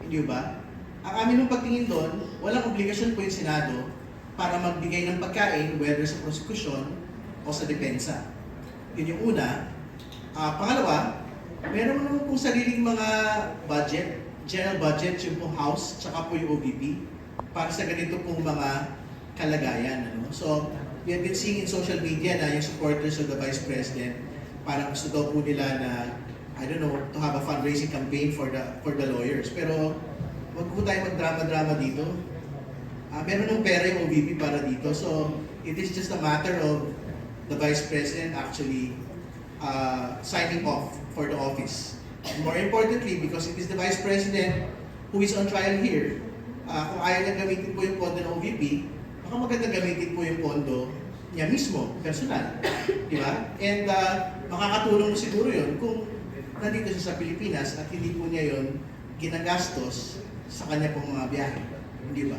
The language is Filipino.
Hindi ba? Ang amin ng pagtingin doon, walang obligasyon po yung Senado para magbigay ng pagkain, whether sa prosekusyon o sa depensa. Yun yung una. Pangalawa, meron naman pong sariling mga budget, general budget, yung pong House, tsaka po yung OVP, para sa ganito pong mga kalagayan. Ano? So, we have been seeing in social media na yung supporters of the Vice President, parang gusto daw po nila na, I don't know, to have a fundraising campaign for the lawyers. Pero, wag po tayo magdrama-drama dito. Meron ng pera yung OVP para dito. So, it is just a matter of the Vice President actually signing off for the office. And more importantly, because it is the Vice President who is on trial here, kung ayaw niya gamitin po yung pondo ng OVP, baka maganda gamitin po yung pondo niya mismo, personal. Di ba? And makakatulong siguro yun kung nandito siya sa Pilipinas at hindi po niya yun ginagastos sa kanya pong mga biyahe. Di ba?